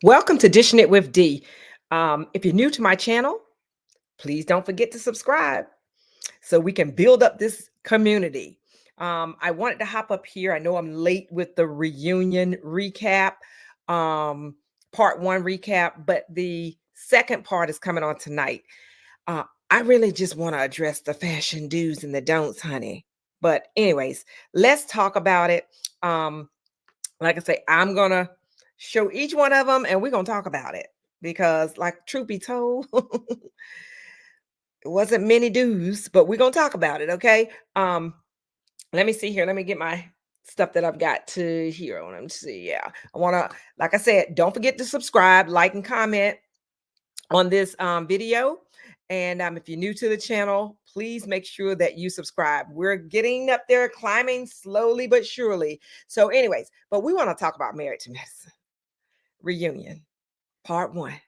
Welcome to Dishing It with D. If you're new to my channel, please don't forget to subscribe so we can build up this community. I wanted to hop up here. I know I'm late with the reunion recap, um, part one recap, but the second part is coming on tonight. I really just want to address the fashion do's and the don'ts, honey. But, anyways, let's talk about it. Um, like I say, I'm gonna show each one of them and we're gonna talk about it because, like, truth be told, it wasn't many dues, but we're gonna talk about it, okay? Let me see here. Let me get my stuff that I've got to here on them. See, yeah. I wanna, like I said, don't forget to subscribe, like, and comment on this video. And if you're new to the channel, please make sure that you subscribe. We're getting up there, climbing slowly but surely. So, anyways, but we want to talk about Married to Medicine Reunion, part one.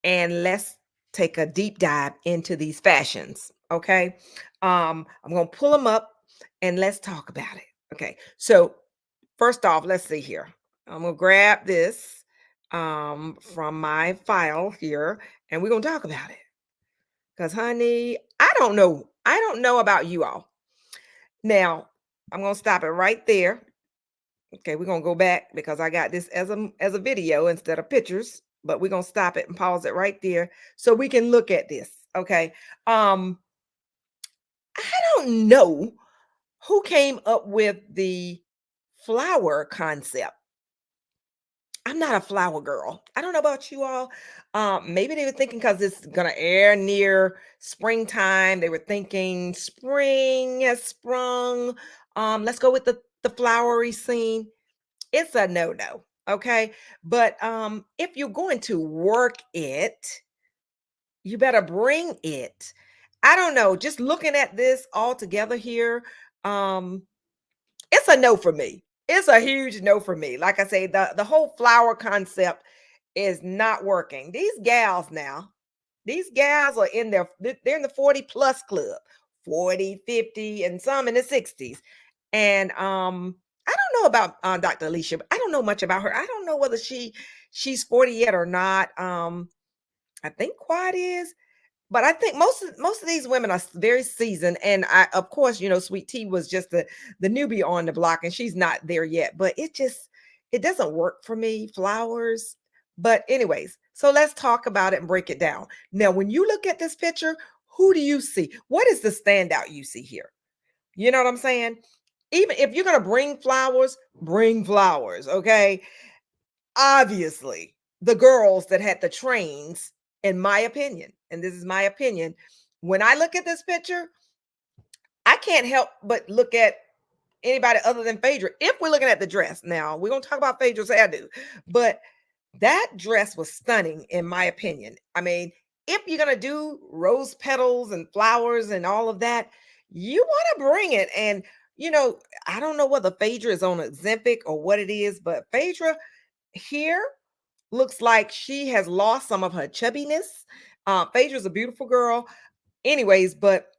And let's take a deep dive into these fashions. Okay. I'm gonna pull them up and let's talk about it. Okay. So first off, let's see here. I'm gonna grab this from my file here and we're gonna talk about it. Because honey, I don't know. I don't know about you all. Now, I'm gonna stop it right there. Okay, we're gonna go back because I got this as a video instead of pictures, but we're gonna stop it and pause it right there so we can look at this. Okay. Um, I don't know who came up with the flower concept. I'm not a flower girl. I don't know about you all. Maybe they were thinking because it's gonna air near springtime. They were thinking spring has sprung. Let's go with the flowery scene. It's a no-no, okay? But if you're going to work it, you better bring it. I don't know, just looking at this all together here, um, it's a no for me. It's a huge no for me. Like I say, the whole flower concept is not working. These gals are in they're in the 40 plus club, 40, 50, and some in the 60s. And I don't know about Dr. Alicia, but I don't know much about her. I don't know whether she's 40 yet or not. I think Quad is, but I think most of these women are very seasoned. And I, of course, Sweet Tea was just the newbie on the block, and she's not there yet. But it doesn't work for me. Flowers. But anyways, so let's talk about it and break it down. Now, when you look at this picture, who do you see? What is the standout you see here? You know what I'm saying? Even if you're gonna bring flowers, okay? Obviously, the girls that had the trains, in my opinion, and this is my opinion, when I look at this picture, I can't help but look at anybody other than Phaedra. If we're looking at the dress, now we're gonna talk about Phaedra's hairdo, but that dress was stunning, in my opinion. I mean, if you're gonna do rose petals and flowers and all of that, you want to bring it. And I don't know whether Phaedra is on Ozempic or what it is, but Phaedra here looks like she has lost some of her chubbiness. Phaedra's a beautiful girl, anyways, but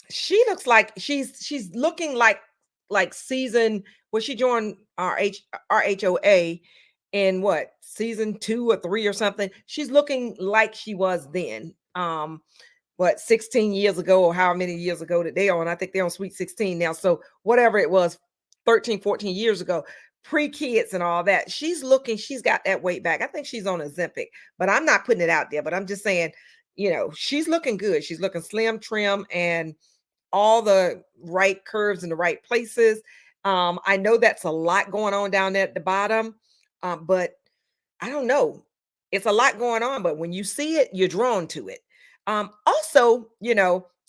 she looks like she's looking like season when she joined RHOA in what season 2 or 3 or something. She's looking like she was then. What 16 years ago or how many years ago that they on? I think they're on Sweet 16 now. So whatever it was, 13, 14 years ago, pre-kids and all that. She's got that weight back. I think she's on Ozempic, but I'm not putting it out there. But I'm just saying, she's looking good. She's looking slim, trim, and all the right curves in the right places. I know that's a lot going on down there at the bottom, but I don't know. It's a lot going on, but when you see it, you're drawn to it. Also,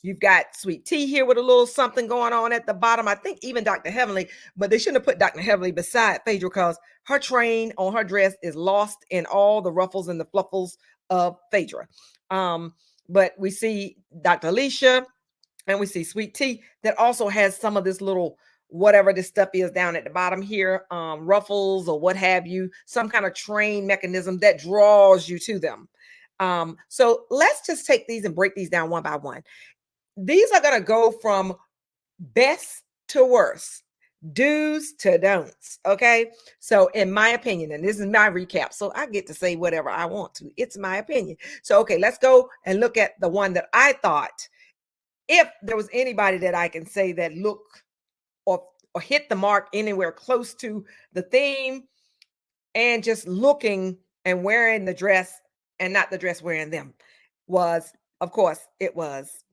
you've got Sweet Tea here with a little something going on at the bottom. I think even Dr. Heavenly, but they shouldn't have put Dr. Heavenly beside Phaedra because her train on her dress is lost in all the ruffles and the fluffles of Phaedra. But we see Dr. Alicia, and we see Sweet Tea that also has some of this little whatever this stuff is down at the bottom here, ruffles or what have you, some kind of train mechanism that draws you to them. So let's just take these and break these down one by one. These are going to go from best to worst. Do's to don'ts. Okay. So, in my opinion, and this is my recap, so I get to say whatever I want to. It's my opinion. So, okay, let's go and look at the one that I thought, if there was anybody that I can say that look or hit the mark anywhere close to the theme, and just looking and wearing the dress and not the dress wearing them, was, of course, it was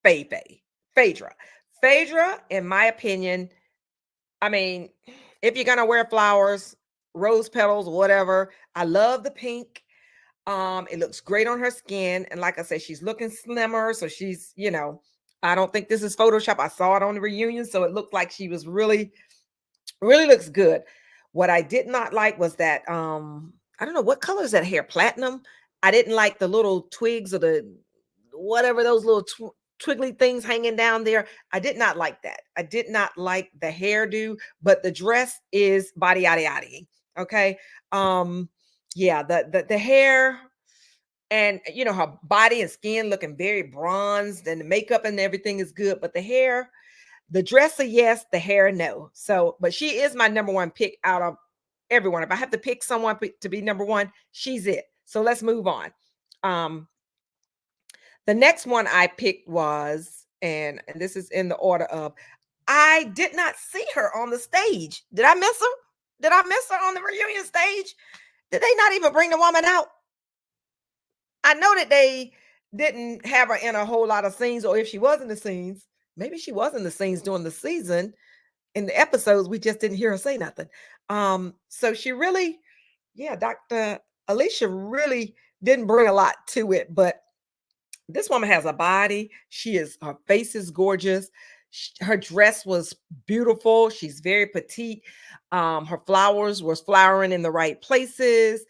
Phaedra. Phaedra, in my opinion, I mean, if you're gonna wear flowers, rose petals, whatever, I love the pink. It looks great on her skin, and like I said, she's looking slimmer, so she's, I don't think this is Photoshop. I saw it on the reunion, so it looked like she was really looks good. What I did not like was that, I don't know what color is that hair, platinum. I didn't like the little twigs or the whatever those little twiggly things hanging down there. I did not like that. I did not like the hairdo, but the dress is body yada yada. Okay. Um, yeah, the hair, and her body and skin looking very bronzed, and the makeup and everything is good, but the hair, the dress, a yes, the hair, no. So, but she is my number one pick out of everyone. If I have to pick someone to be number one, she's it. So let's move on. Um, the next one I picked was, and this is in the order of, I did not see her on the stage. Did I miss her? Did I miss her on the reunion stage? Did they not even bring the woman out? I know that they didn't have her in a whole lot of scenes, or if she was in the scenes, maybe she was in the scenes during the season. In the episodes, we just didn't hear her say nothing. So she really, yeah, Dr. Alicia really didn't bring a lot to it, but this woman has a body. Her face is gorgeous. Her dress was beautiful. She's very petite. Her flowers was flowering in the right places.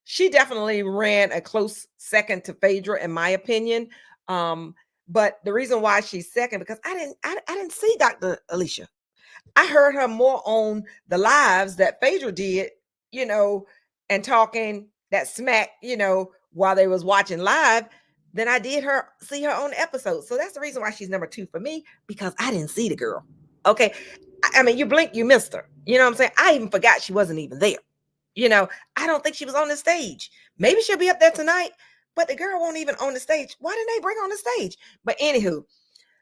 She definitely ran a close second to Phaedra, in my opinion. But the reason why she's second, because I didn't see Dr. Alicia. I heard her more on the lives that Phaedra did, you know, and talking that smack, while they was watching live, than I did see her on the episode. So that's the reason why she's number two for me, because I didn't see the girl. Okay. I mean, you blink, you missed her. You know what I'm saying? I even forgot she wasn't even there. I don't think she was on the stage. Maybe she'll be up there tonight, but the girl won't even on the stage. Why didn't they bring her on the stage? But anywho,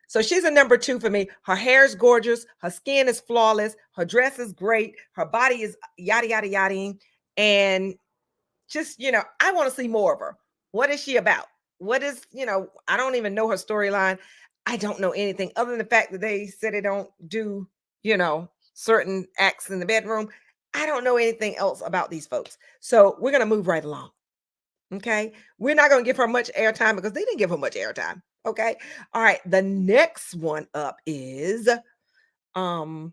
so she's a number two for me. Her hair is gorgeous. Her skin is flawless. Her dress is great. Her body is yada, yada, yada. And just, I want to see more of her. What is she about? I don't even know her storyline. I don't know anything other than the fact that they said they don't do, certain acts in the bedroom. I don't know anything else about these folks. So we're going to move right along. Okay. We're not going to give her much airtime because they didn't give her much airtime. Okay. All right. The next one up is, um,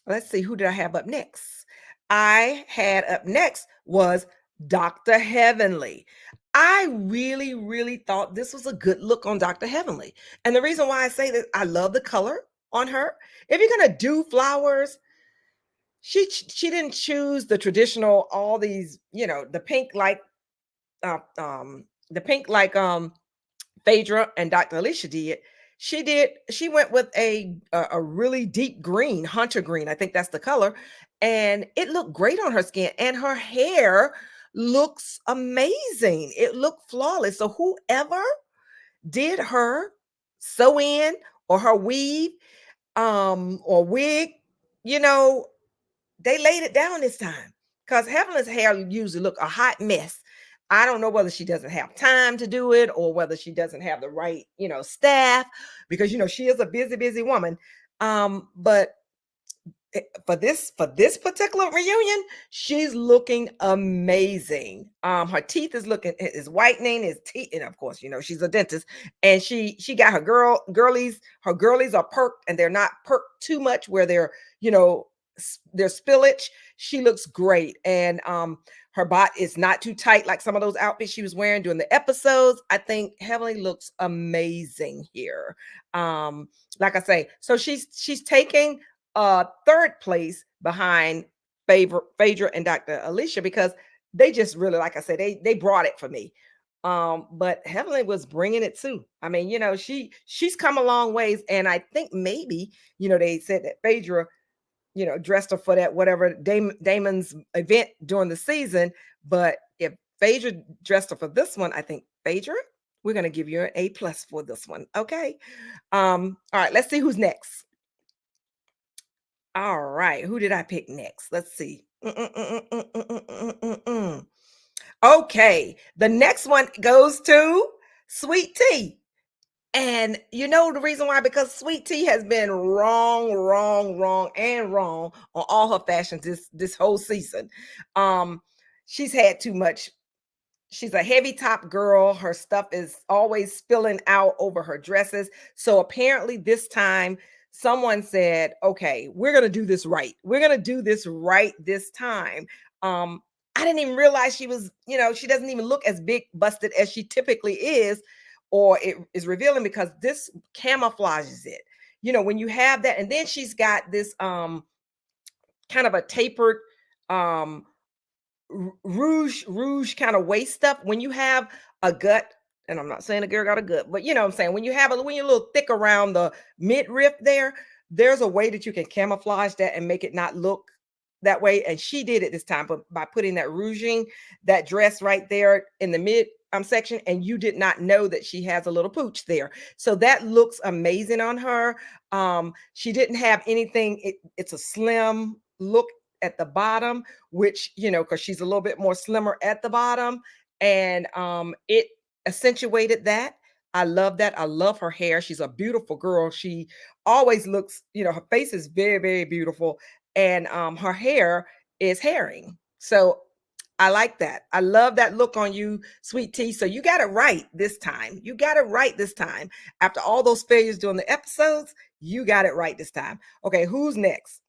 let's see, who did I have up next? I had up next was Dr. Heavenly. I really, really thought this was a good look on Dr. Heavenly. And the reason why I say that, I love the color on her. If you're going to do flowers, she didn't choose the traditional, all these, the pink like, uh, um, the pink like Phaedra and Dr. Alicia did. She went with a really deep green, hunter green. I think that's the color. And it looked great on her skin. And her hair looks amazing. It looked flawless. So whoever did her sew in, or her weave, or wig, you know, they laid it down this time, because Heavenly's hair usually look a hot mess. I don't know whether she doesn't have time to do it, or whether she doesn't have the right, staff, because she is a busy, busy woman. But for this particular reunion, she's looking amazing. Her teeth is whitening, his teeth, and of course, she's a dentist, and she got her girlies are perked, and they're not perked too much where you know they're spillage. She looks great, and her bot is not too tight like some of those outfits she was wearing during the episodes. I think Heavenly looks amazing here. Like I say, so she's taking third place behind Phaedra and Dr. Alicia, because they just really, like I said, they brought it for me. But Heavenly was bringing it too. I mean, she's come a long ways, and I think maybe, they said that Phaedra, dressed her for that whatever Damon's event during the season. But if Phaedra dressed her for this one, I think Phaedra, we're gonna give you an A+ for this one. Okay. All right, let's see who's next. All right, who did I pick next? Let's see. Okay, the next one goes to Sweet Tea. And you know the reason why? Because Sweet Tea has been wrong, wrong, wrong, and wrong on all her fashions this whole season. Um, she's had too much. She's a heavy top girl. Her stuff is always spilling out over her dresses. So apparently, this time, someone said, okay, we're going to do this right. We're going to do this right this time. Um, I didn't even realize she was, she doesn't even look as big busted as she typically is, or it is revealing because this camouflages it. When you have that, and then she's got this kind of a tapered rouge kind of waist stuff. When you have a gut, and I'm not saying a girl got a gut, but you know what I'm saying, when you're a little thick around the midriff there's a way that you can camouflage that and make it not look that way. And she did it this time, but by putting that rouging, that dress right there in the mid section, and you did not know that she has a little pooch there. So that looks amazing on her. She didn't have anything. It's a slim look at the bottom, which, because she's a little bit more slimmer at the bottom, and it accentuated that. I love that. I love her hair. She's a beautiful girl. She always looks, her face is very, very beautiful, and her hair is herring. So I like that. I love that look on you, Sweet Tea. So you got it right this time. You got it right this time. After all those failures during the episodes, you got it right this time. Okay, who's next?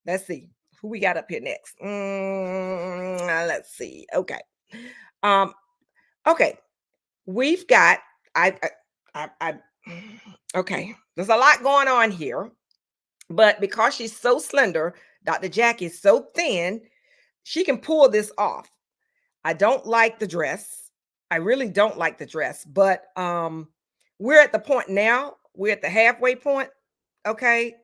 Let's see who we got up here next. Let's see. Okay. Um, okay. We've got I okay. There's a lot going on here, but because she's so slender, Dr. Jackie is so thin, she can pull this off. I don't like the dress. I really don't like the dress, but we're at the point now. We're at the halfway point, okay?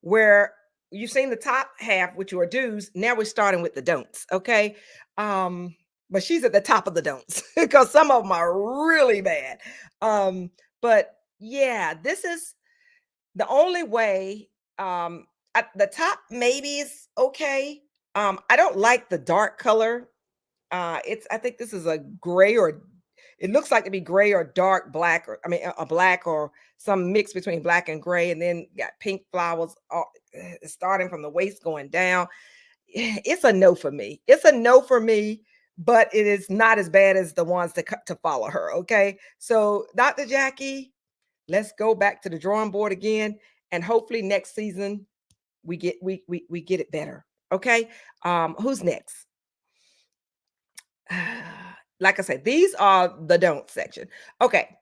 Where you've seen the top half, which are do's. Now we're starting with the don'ts, okay? But she's at the top of the don'ts because some of them are really bad. But yeah, this is the only way. At the top maybe is okay. I don't like the dark color. I think this is a gray, or it looks like to be gray or dark black, or I mean a black or some mix between black and gray, and then got pink flowers starting from the waist going down. It's a no for me. It's a no for me, but it is not as bad as the ones to follow her. Okay, so Dr. Jackie, let's go back to the drawing board again, and hopefully next season we get it better. Okay, who's next? Like I said, these are the don't section. Okay.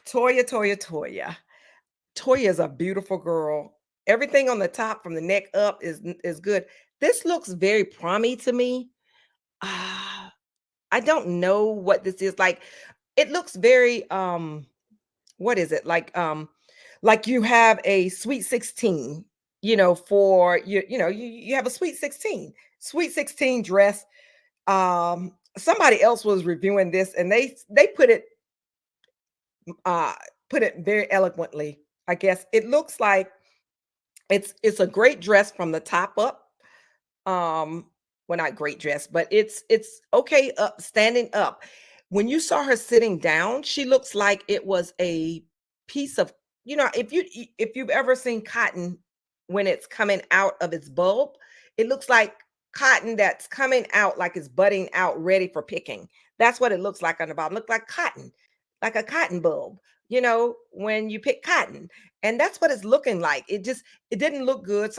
Toya, Toya, Toya. Toya is a beautiful girl. Everything on the top from the neck up is good. This looks very promy to me. Ah, I don't know what this is. Like, it looks very what is it? Like you have a sweet 16, for you have a sweet 16. Sweet 16 dress. Somebody else was reviewing this, and they uh put it very eloquently. I guess it looks like it's a great dress from the top up. um well, not great dress, but it's okay up, standing up. When you saw her sitting down, she looks like it was a piece of, if you've ever seen cotton when it's coming out of its bulb, it looks like cotton that's coming out, like it's budding out ready for picking. That's what it looks like on the bottom. Look like cotton, like a cotton bulb, when you pick cotton. And that's what it's looking like. It didn't look good.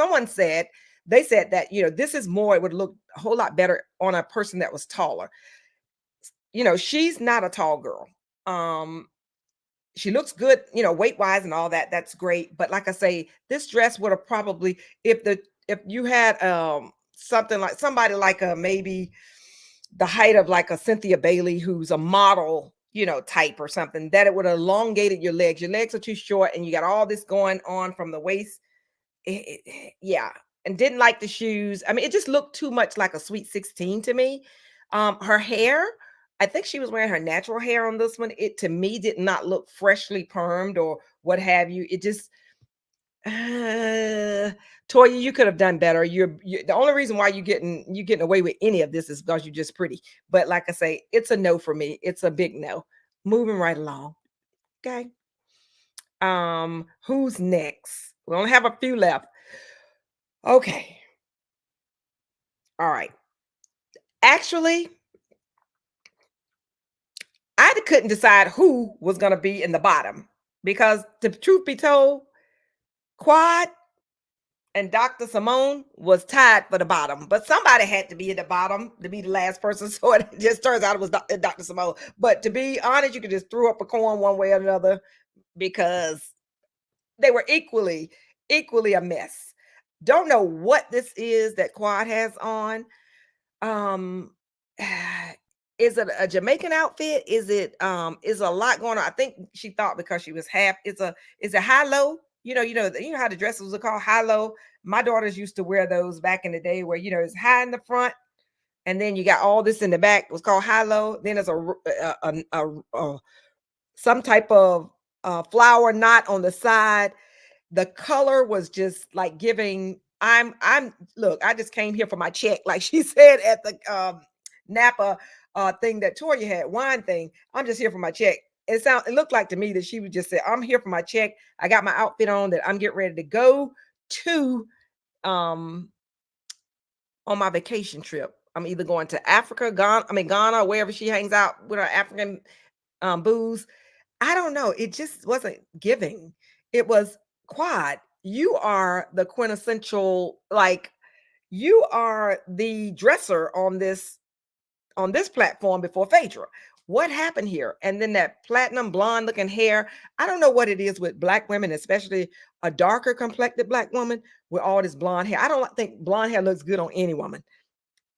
They said that, this is more, it would look a whole lot better on a person that was taller. She's not a tall girl. Um, she looks good, weight wise and all that. That's great. But like I say, this dress would have probably, if you had something like somebody like a maybe the height of like a Cynthia Bailey, who's a model, type or something, that it would have elongated your legs. Your legs are too short and you got all this going on from the waist. Yeah. And didn't like the shoes. I mean, it just looked too much like a sweet 16 to me. Her hair, I think she was wearing her natural hair on this one. It to me did not look freshly permed or what have you. It just uh, Toya, you could have done better. You the only reason why you getting away with any of this is because you're just pretty. But like I say, it's a no for me. It's a big no. Moving right along. Okay. Who's next? We only have a few left. Okay. All right. Actually, I couldn't decide who was gonna be in the bottom because the truth be told, Quad and Dr. Simone was tied for the bottom, but somebody had to be at the bottom to be the last person. So it just turns out it was Dr. Simone. But to be honest, you could just throw up a coin one way or another because they were equally a mess. Don't know what this is that Quad has on. Um, is it a Jamaican outfit? Is a lot going on? I think she thought because she was half. Is a high low. You know how the dresses are called high low. My daughters used to wear those back in the day, where it's high in the front, and then you got all this in the back. It was called high low. Then there's some type of flower knot on the side. The color was just like giving. I'm look, I just came here for my check, like she said at the Napa thing that Toya had, wine thing. I'm just here for my check. It looked like to me that she would just say, I'm here for my check. I got my outfit on, that I'm getting ready to go to um on my vacation trip. I'm either going to Africa, Ghana, wherever she hangs out with her African booze. I don't know. It just wasn't giving. It was Quad. You are the quintessential, like you are the dresser on this platform before Phaedra. What happened here? And then that platinum blonde looking hair. I don't know what it is with black women, especially a darker complected black woman with all this blonde hair. I don't think blonde hair looks good on any woman,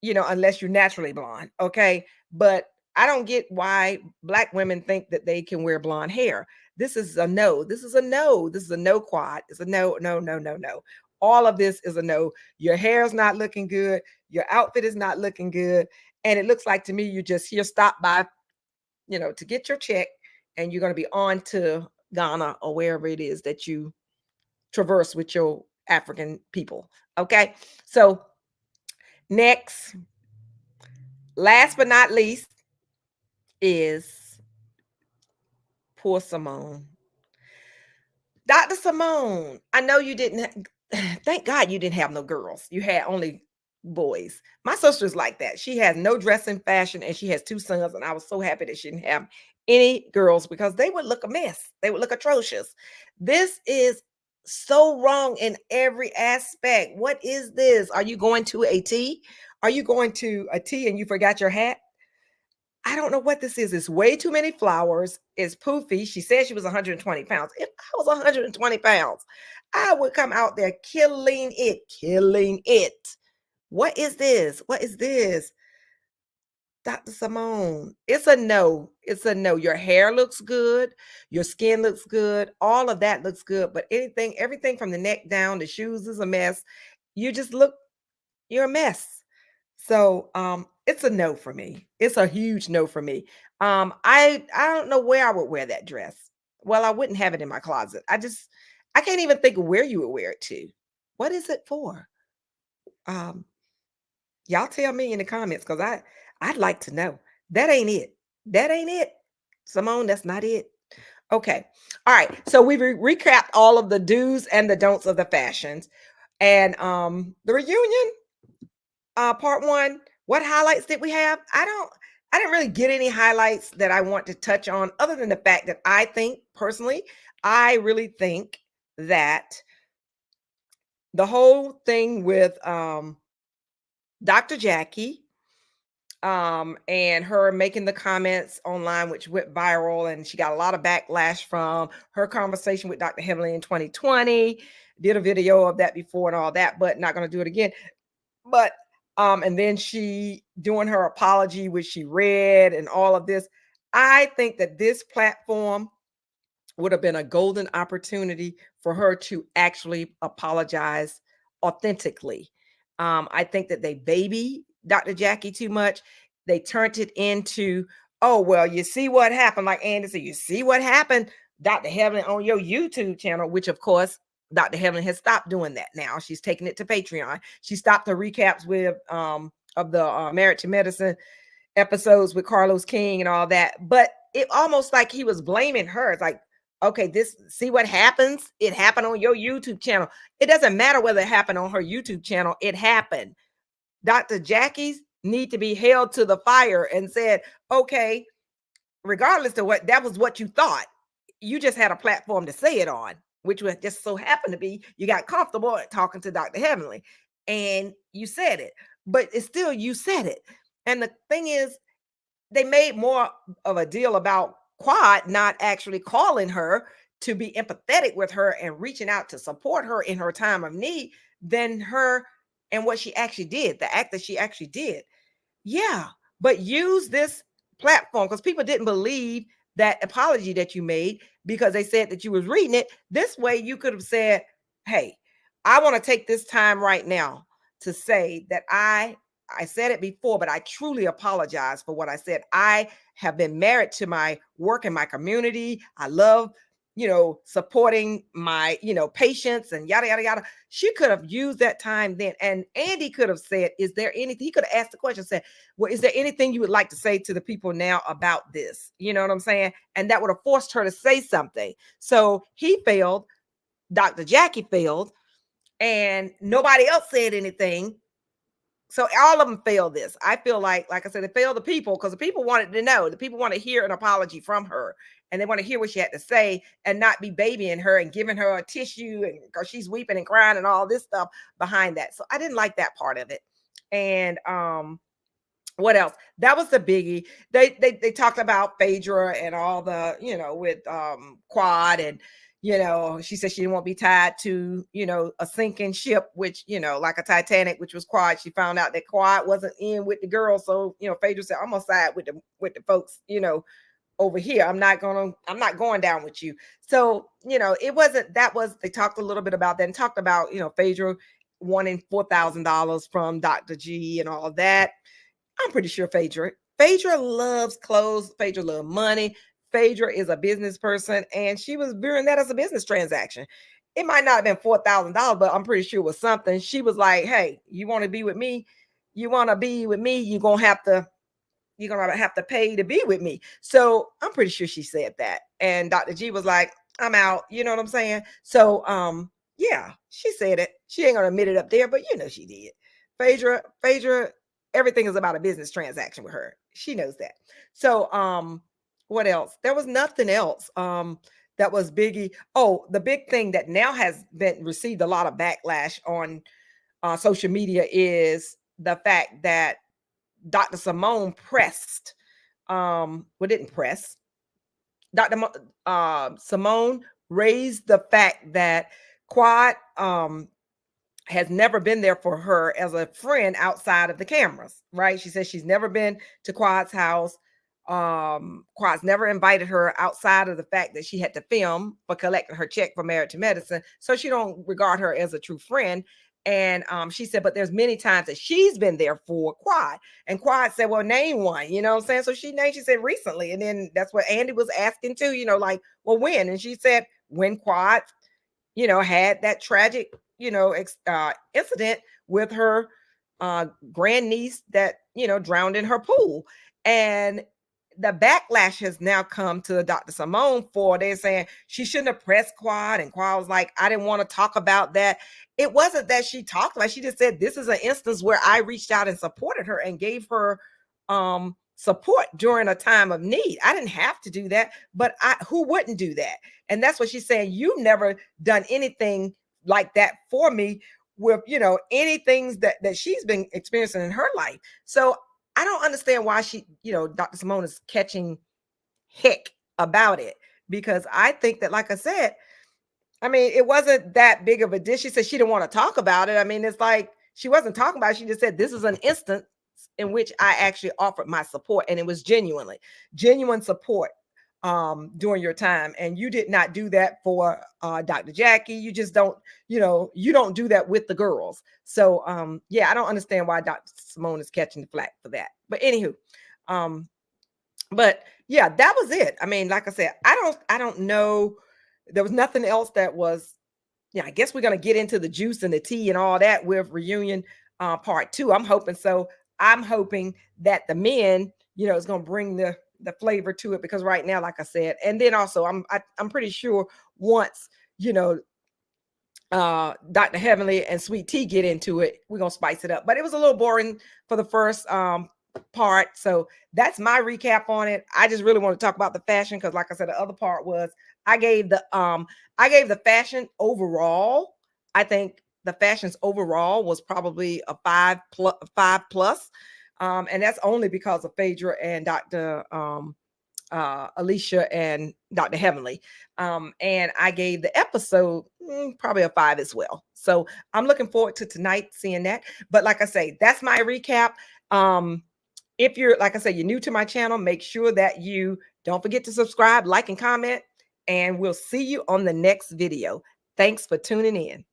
unless you're naturally blonde. Okay. But I don't get why black women think that they can wear blonde hair. This is a no. This is a no. This is a no. Quad. It's a no, no, no, no, no. All of this is a no. Your hair is not looking good. Your outfit is not looking good. And it looks like to me you're just here, stop by, to get your check, and you're going to be on to Ghana or wherever it is that you traverse with your African people. Okay. So next, last but not least, is poor Simone. Dr. Simone, I know you didn't, thank God you didn't have no girls. You had only boys. My sister's like that. She has no dressing fashion and she has two sons. And I was so happy that she didn't have any girls because they would look a mess. They would look atrocious. This is so wrong in every aspect. What is this? Are you going to a tea? Are you going to a tea and you forgot your hat? I don't know what this is. It's way too many flowers. It's poofy. She said she was 120 pounds. If I was 120 pounds, I would come out there killing it, killing it. What is this? What is this? Dr. Simone. It's a no. It's a no. Your hair looks good. Your skin looks good. All of that looks good. But everything from the neck down, the shoes is a mess. You just look, you're a mess. So it's a no for me. It's a huge no for me. I don't know where I would wear that dress. Well, I wouldn't have it in my closet. I can't even think of where you would wear it to. What is it for? Um, y'all tell me in the comments because I'd like to know. That ain't it. That ain't it. Simone, that's not it. Okay. All right. So we recapped all of the do's and the don'ts of the fashions. And the reunion, part one, what highlights did we have? I didn't really get any highlights that I want to touch on, other than the fact that I think personally, I really think that the whole thing with Dr. Jackie and her making the comments online, which went viral, and she got a lot of backlash from her conversation with Dr. Heavenly in 2020. Did a video of that before and all that, but not going to do it again. But And then she doing her apology, which she read and all of this. I think that this platform would have been a golden opportunity for her to actually apologize authentically. I think that they baby Dr. Jackie too much. They turned it into, oh, well, you see what happened. Like Andy said, you see what happened, Dr. Heaven, on your YouTube channel, which of course, Dr. Heaven has stopped doing that now. She's taking it to Patreon. She stopped the recaps with of the Married to Medicine episodes with Carlos King and all that. But it almost like he was blaming her. It's like, okay, this, see what happens? It happened on your YouTube channel. It doesn't matter whether it happened on her YouTube channel, it happened. Dr. Jackie's need to be held to the fire and said, okay, regardless of what that was what you thought, you just had a platform to say it on, which was just so happened to be you got comfortable talking to Dr. Heavenly and you said it, but it's still you said it. And the thing is, they made more of a deal about Quad not actually calling her to be empathetic with her and reaching out to support her in her time of need than her and what she actually did, the act that she actually did. Yeah, but use this platform because people didn't believe that apology that you made because they said that you was reading it. This way you could have said, "Hey, I want to take this time right now to say that I said it before, but I truly apologize for what I said. I have been married to my work in my community. I love, supporting my, patients and yada, yada, yada. She could have used that time then. And Andy could have said, is there anything, he could have asked the question, said, well, is there anything you would like to say to the people now about this? You know what I'm saying? And that would have forced her to say something. So he failed. Dr. Jackie failed. And nobody else said anything, so all of them failed this. I feel like I said, they failed the people because the people wanted to know. The people want to hear an apology from her, and they want to hear what she had to say, and not be babying her and giving her a tissue, and because she's weeping and crying and all this stuff behind that. So I didn't like that part of it. And what else? That was the biggie. They talked about Phaedra and all the, with Quad, and she said she didn't want to be tied to, a sinking ship, which, like a Titanic, which was Quad. She found out that Quad wasn't in with the girl. So, Phaedra said, I'm gonna side with the folks, over here. I'm not going down with you. So, it wasn't, that was, they talked a little bit about that and talked about, Phaedra wanting $4,000 from Dr. G and all of that. I'm pretty sure Phaedra loves clothes. Phaedra loves money. Phaedra is a business person, and she was viewing that as a business transaction. It might not have been $4,000, but I'm pretty sure it was something. She was like, "Hey, you want to be with me? You want to be with me? You're gonna have to pay to be with me." So I'm pretty sure she said that. And Dr. G was like, I'm out. You know what I'm saying? So yeah, she said it. She ain't gonna admit it up there, but she did. Phaedra, everything is about a business transaction with her. She knows that. So what else? There was nothing else. That was biggie. Oh, the big thing that now has been received a lot of backlash on social media is the fact that Dr. Simone pressed, didn't press. Simone raised the fact that Quad has never been there for her as a friend outside of the cameras, right? She says she's never been to Quad's house. Quad's never invited her outside of the fact that she had to film for collecting her check for Married to Medicine. So she don't regard her as a true friend. And she said, but there's many times that she's been there for Quad. And Quad said, well, name one, you know what I'm saying? So she said recently. And then that's what Andy was asking too, like, well, when? And she said, when Quad, had that tragic, incident with her grandniece that, drowned in her pool. And the backlash has now come to Dr. Simone for they're saying she shouldn't have pressed Quad. And Quad was like, I didn't want to talk about that. It wasn't that she talked about, she just said, this is an instance where I reached out and supported her and gave her support during a time of need. I didn't have to do that, but who wouldn't do that? And that's what she's saying. You've never done anything like that for me with, any things that she's been experiencing in her life. So I don't understand why she, Dr. Simone is catching heck about it, because I think that, like I said, I mean, it wasn't that big of a dish. She said she didn't want to talk about it. I mean, it's like, She wasn't talking about it. She just said, this is an instance in which I actually offered my support, and it was genuine support during your time. And you did not do that for Dr. Jackie. You just don't, you don't do that with the girls. So yeah, I don't understand why Dr. Simone is catching the flack for that. But anywho, but yeah, that was it. I mean, like I said, I don't know. There was nothing else that was, yeah, I guess we're going to get into the juice and the tea and all that with reunion part 2. I'm hoping so. I'm hoping that the men, is going to bring the flavor to it, because right now, like I said, and then also I'm pretty sure once, Dr. Heavenly and Sweet Tea get into it, we're going to spice it up. But it was a little boring for the first part. So that's my recap on it. I just really want to talk about the fashion, because like I said, the other part was I gave the fashion overall. I think the fashions overall was probably a 5 plus. And that's only because of Phaedra and Dr. Alicia and Dr. Heavenly. And I gave the episode probably a 5 as well. So I'm looking forward to tonight seeing that. But like I say, that's my recap. If you're, like I said, you're new to my channel, make sure that you don't forget to subscribe, like, and comment, and we'll see you on the next video. Thanks for tuning in.